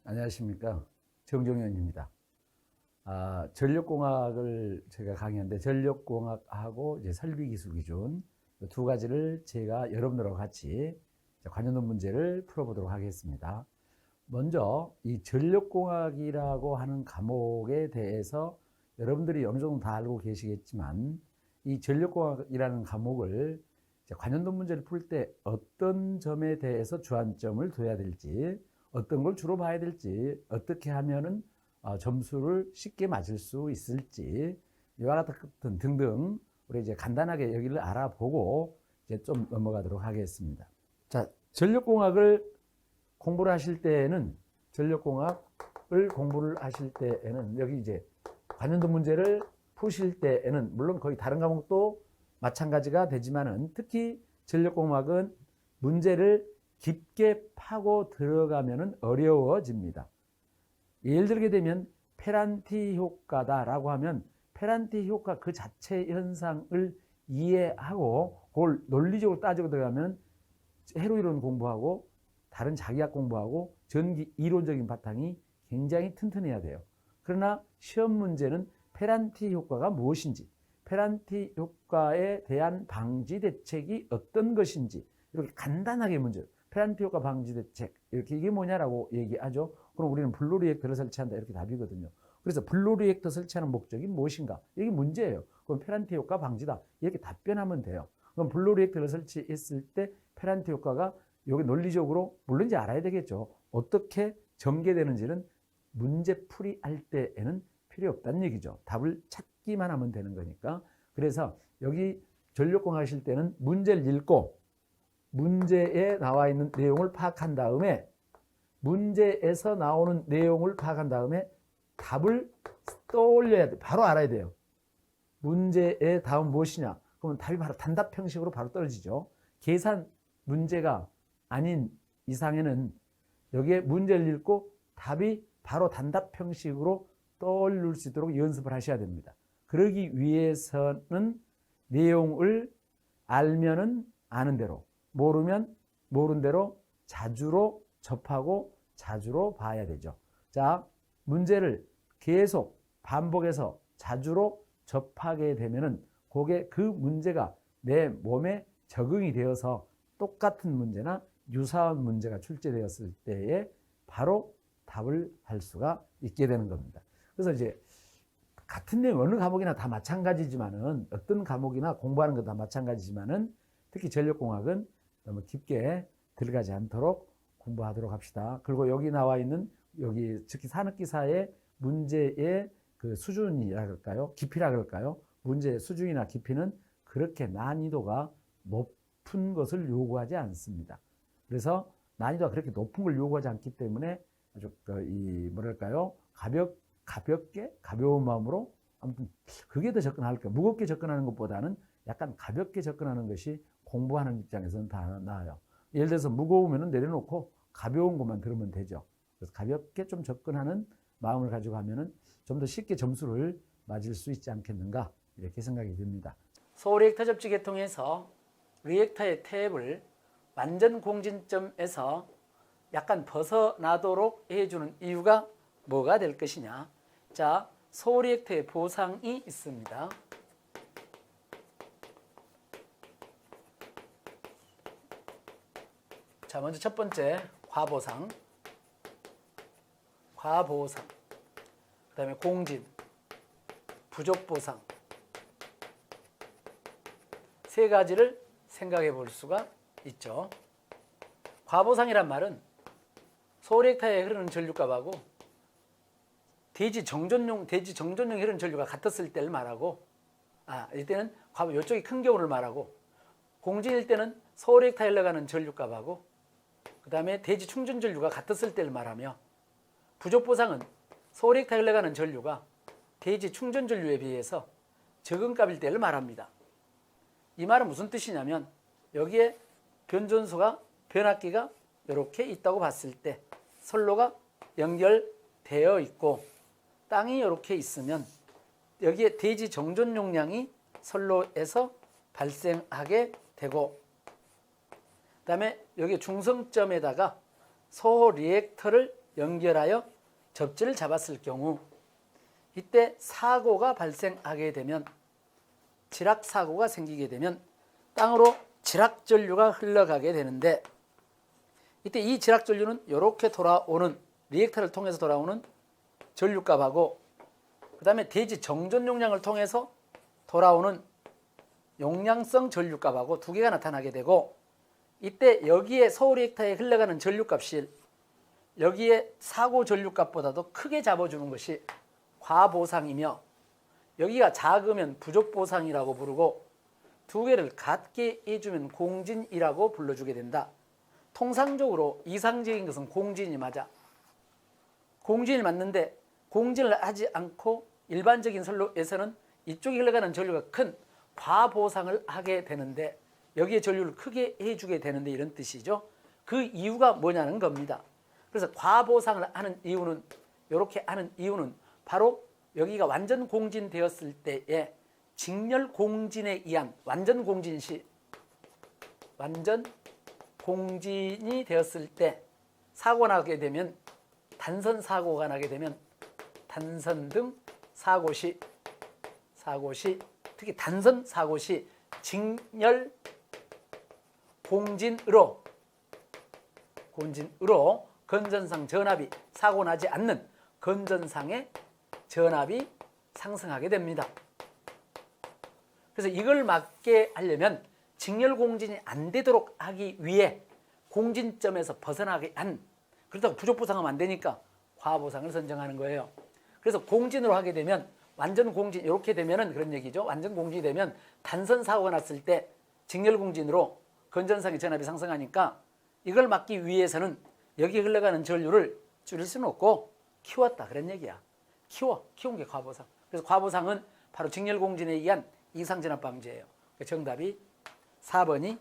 안녕하십니까. 정종현입니다. 전력공학을 제가 강의하는데 전력공학하고 이제 설비기술기준 두 가지를 제가 여러분들하고 같이 관련된 문제를 풀어보도록 하겠습니다. 먼저 이 전력공학이라고 하는 과목에 대해서 여러분들이 어느 정도 다 알고 계시겠지만 이 전력공학이라는 과목을 관련된 문제를 풀 때 어떤 점에 대해서 주안점을 둬야 될지, 어떤 걸 주로 봐야 될지, 어떻게 하면은 점수를 쉽게 맞을 수 있을지, 이와 같은 등등 우리 이제 간단하게 여기를 알아보고 이제 좀 넘어가도록 하겠습니다. 자, 전력공학을 공부를 하실 때에는 여기 이제 관련된 문제를 푸실 때에는 물론 거의 다른 과목도 마찬가지가 되지만은 특히 전력공학은 문제를 깊게 파고 들어가면은 어려워집니다. 예를 들게 되면 페란티 효과다라고 하면 페란티 효과 그 자체 현상을 이해하고 그걸 논리적으로 따지고 들어가면 회로 이론 공부하고 다른 자기학 공부하고 전기 이론적인 바탕이 굉장히 튼튼해야 돼요. 그러나 시험 문제는 페란티 효과가 무엇인지, 페란티 효과에 대한 방지 대책이 어떤 것인지 이렇게 간단하게 문제, 페란티 효과 방지 대책 이렇게 이게 뭐냐라고 얘기하죠. 그럼 우리는 블루 리액터를 설치한다 이렇게 답이거든요. 그래서 블루 리액터 설치하는 목적이 무엇인가? 이게 문제예요. 그럼 페란티 효과 방지다 이렇게 답변하면 돼요. 그럼 블루 리액터를 설치했을 때 페란티 효과가 여기 논리적으로 물론 이제 알아야 되겠죠. 어떻게 전개되는지는 문제 풀이할 때에는 필요 없다는 얘기죠. 답을 찾기만 하면 되는 거니까. 그래서 여기 전력공학 하실 때는 문제를 읽고 문제에 나와 있는 내용을 파악한 다음에 문제에서 나오는 내용을 파악한 다음에 답을 떠올려야 돼. 바로 알아야 돼요. 문제의 답은 무엇이냐? 그러면 답이 바로 단답 형식으로 바로 떨어지죠. 계산 문제가 아닌 이상에는 여기에 문제를 읽고 답이 바로 단답 형식으로 떠올릴 수 있도록 연습을 하셔야 됩니다. 그러기 위해서는 내용을 알면은 아는 대로, 모르면 모른 대로 자주로 접하고 자주로 봐야 되죠. 자, 문제를 계속 반복해서 자주로 접하게 되면은 그 문제가 내 몸에 적응이 되어서 똑같은 문제나 유사한 문제가 출제되었을 때에 바로 답을 할 수가 있게 되는 겁니다. 그래서 이제 같은 내용 어느 과목이나 다 마찬가지지만은 어떤 과목이나 공부하는 것 다 마찬가지지만은 특히 전력공학은 너무 깊게 들어가지 않도록 공부하도록 합시다. 그리고 여기 나와 있는 여기 특히 산업기사의 문제의 그 수준이라 그럴까요? 깊이라 그럴까요? 문제의 수준이나 깊이는 그렇게 난이도가 높은 것을 요구하지 않습니다. 그래서 난이도가 그렇게 높은 걸 요구하지 않기 때문에 아주 뭐랄까요? 가볍게 가벼운 마음으로 아무튼 그게 더 접근할 거예요. 무겁게 접근하는 것보다는 약간 가볍게 접근하는 것이 공부하는 입장에서는 다 나아요. 예를 들어서 무거우면 내려놓고 가벼운 것만 들으면 되죠. 그래서 가볍게 좀 접근하는 마음을 가지고 하면은 좀 더 쉽게 점수를 맞을 수 있지 않겠는가 이렇게 생각이 듭니다. 소리액터 접지 계통에서 리액터의 탭을 완전 공진점에서 약간 벗어나도록 해주는 이유가 뭐가 될 것이냐. 자, 소리액터의 보상이 있습니다. 자, 먼저 첫 번째 과보상, 그 다음에 공진, 부족보상 세 가지를 생각해 볼 수가 있죠. 과보상이란 말은 소리액터에 흐르는 전류값하고 대지 정전용 흐르는 전류가 같았을 때를 말하고, 이때는 이쪽이 큰 경우를 말하고, 공진일 때는 소리액터에 흘러가는 전류값하고 그 다음에 대지 충전 전류가 같았을 때를 말하며, 부족보상은 소리액터에 흘러가는 전류가 대지 충전 전류에 비해서 적은 값일 때를 말합니다. 이 말은 무슨 뜻이냐면 여기에 변전소가 변압기가 이렇게 있다고 봤을 때 선로가 연결되어 있고 땅이 이렇게 있으면 여기에 대지 정전 용량이 선로에서 발생하게 되고, 그 다음에 여기 중성점에다가 소 리액터를 연결하여 접지를 잡았을 경우 이때 사고가 발생하게 되면 지락 사고가 생기게 되면 땅으로 지락 전류가 흘러가게 되는데 이때 이 지락 전류는 이렇게 돌아오는 리액터를 통해서 돌아오는 전류값하고 그 다음에 대지 정전 용량을 통해서 돌아오는 용량성 전류값하고 두 개가 나타나게 되고 이때 여기에 서울 리액터에 흘러가는 전류값이 여기에 사고 전류값보다도 크게 잡아주는 것이 과보상이며 여기가 작으면 부족보상이라고 부르고 두 개를 같게 해주면 공진이라고 불러주게 된다. 통상적으로 이상적인 것은 공진이 맞아. 공진이 맞는데 공진을 하지 않고 일반적인 선로에서는 이쪽에 흘러가는 전류가 큰 과보상을 하게 되는데 여기에 전류를 크게 해주게 되는데 이런 뜻이죠. 그 이유가 뭐냐는 겁니다. 그래서 과보상을 하는 이유는 이렇게 하는 이유는 바로 여기가 완전 공진되었을 때에 직렬 공진에 의한 완전 공진 시 완전 공진이 되었을 때 사고가 나게 되면 단선 사고가 나게 되면 단선 등 사고 시 특히 단선 사고 시 직렬 공진으로 건전상 전압이 사고 나지 않는 건전상의 전압이 상승하게 됩니다. 그래서 이걸 막게 하려면 직렬 공진이 안 되도록 하기 위해 공진점에서 벗어나게 한 그렇다고 부족보상하면 안 되니까 과보상을 선정하는 거예요. 그래서 공진으로 하게 되면 완전 공진 이렇게 되면은 그런 얘기죠. 완전 공진이 되면 단선 사고가 났을 때 직렬 공진으로 건전상의 전압이 상승하니까 이걸 막기 위해서는 여기 흘러가는 전류를 줄일 수는 없고 키웠다 그런 얘기야. 키운 게 과보상. 그래서 과보상은 바로 직렬 공진에 의한 이상전압 방지예요. 정답이 4번이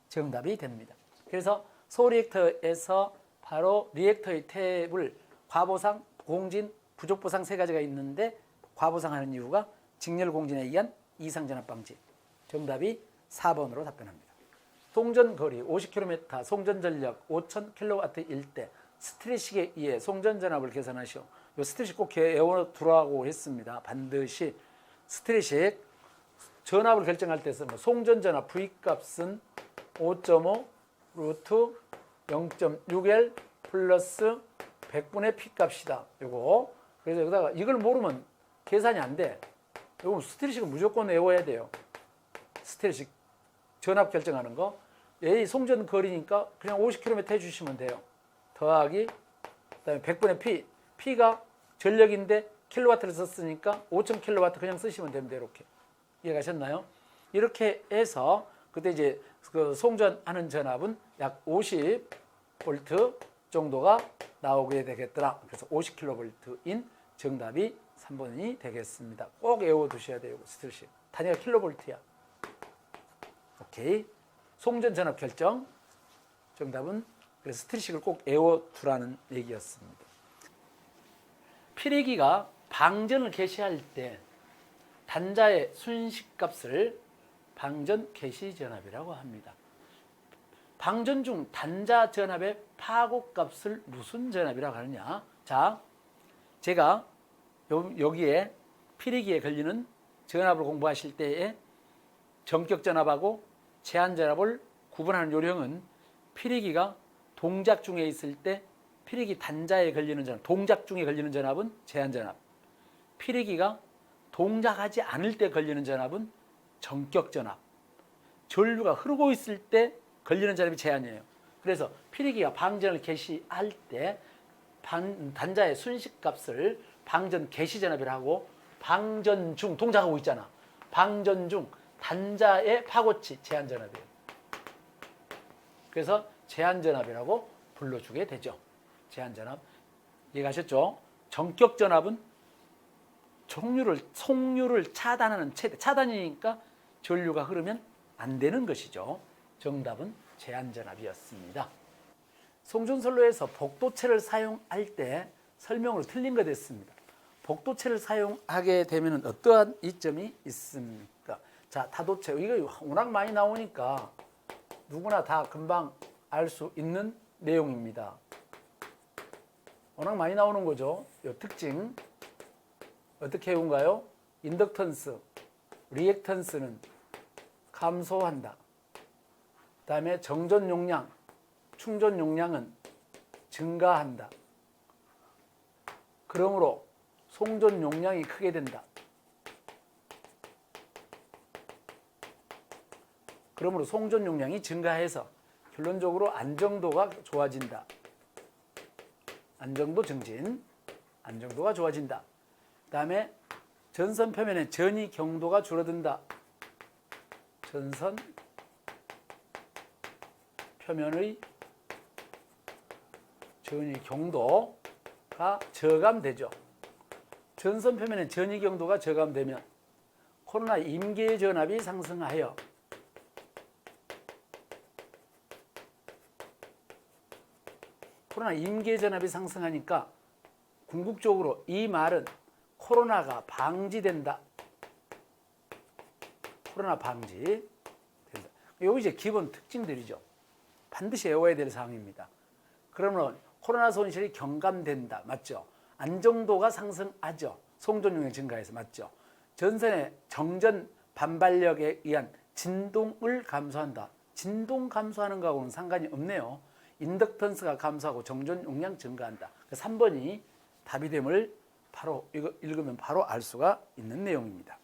정답이 됩니다. 그래서 소리액터에서 바로 리액터의 탭을 과보상, 공진, 부족보상 세 가지가 있는데 과보상하는 이유가 직렬 공진에 의한 이상전압 방지. 정답이 4번으로 답변합니다. 송전거리 50km, 송전전력 5000kW일 때 스트레식에 의해 송전전압을 계산하시오. 이 스트레식 꼭 외워두라고 했습니다. 반드시 스트레식 전압을 결정할 때 쓰는 송전전압 V값은 5.5 루트 0.6L 플러스 100분의 P값이다. 요거. 그래서 여기다가 이걸 모르면 계산이 안 돼. 요거 스트레식은 무조건 외워야 돼요. 스트레식 전압 결정하는 거. 이 송전 거리니까 그냥 50km 해주시면 돼요. 더하기 그다음에 100분의 P. P가 전력인데 킬로와트를 썼으니까 5000kW 그냥 쓰시면 됩니다. 이렇게. 이해가셨나요? 이렇게 해서 그때 이제 그 송전하는 전압은 약 50V 정도가 나오게 되겠더라. 그래서 50kV인 정답이 3번이 되겠습니다. 꼭 외워두셔야 돼요. 스트레식. 단위가 킬로볼트야. 오케이. 송전 전압 결정. 정답은 그래서 스트레식을 꼭 외워두라는 얘기였습니다. 피레기가 방전을 개시할 때 단자의 순식값을 방전 개시 전압이라고 합니다. 방전 중 단자 전압의 파고값을 무슨 전압이라고 하느냐? 자, 제가 여기에 피레기에 걸리는 전압을 공부하실 때에 전격 전압하고 제한 전압을 구분하는 요령은 피레기가 동작 중에 있을 때 피레기 단자에 걸리는 전압, 동작 중에 걸리는 전압은 제한 전압. 피레기가 동작하지 않을 때 걸리는 전압은 전격 전압. 전류가 흐르고 있을 때 걸리는 전압이 제한이에요. 그래서 피레기가 방전을 개시할 때 단자의 순식값을 방전 개시 전압이라고 하고 방전 중 동작하고 있잖아. 방전 중 단자의 파고치 제한 전압이에요. 그래서 제한 전압이라고 불러주게 되죠. 제한 전압. 이해가셨죠? 전격 전압은 속류를 차단하는 최대. 차단이니까 전류가 흐르면 안 되는 것이죠. 정답은 제한 전압이었습니다. 송전선로에서 복도체를 사용할 때 설명으로 틀린 거 됐습니다. 복도체를 사용하게 되면 어떠한 이점이 있습니까? 자, 타도체. 이거 워낙 많이 나오니까 누구나 다 금방 알 수 있는 내용입니다. 워낙 많이 나오는 거죠. 이 특징 어떻게 해온가요? 인덕턴스, 리액턴스는 감소한다. 그 다음에 정전 용량, 충전 용량은 증가한다. 그러므로 송전 용량이 크게 된다. 그러므로 송전 용량이 증가해서 결론적으로 안정도가 좋아진다. 안정도 증진, 안정도가 좋아진다. 그 다음에 전선 표면의 전이 경도가 줄어든다. 전선 표면의 전이 경도가 저감되죠. 전선 표면의 전이 경도가 저감되면 코로나 임계 전압이 상승하여 코로나 임계 전압이 상승하니까 궁극적으로 이 말은 코로나가 방지된다. 코로나 방지된다. 이거 이제 기본 특징들이죠. 반드시 외워야 될 사항입니다. 그러면 코로나 손실이 경감된다. 맞죠? 안정도가 상승하죠. 송전 용량 증가해서 맞죠? 전선의 정전 반발력에 의한 진동을 감소한다. 진동 감소하는 거하고는 상관이 없네요. 인덕턴스가 감소하고 정전 용량 증가한다. 3번이 답이 됨을 바로 이거 읽으면 바로 알 수가 있는 내용입니다.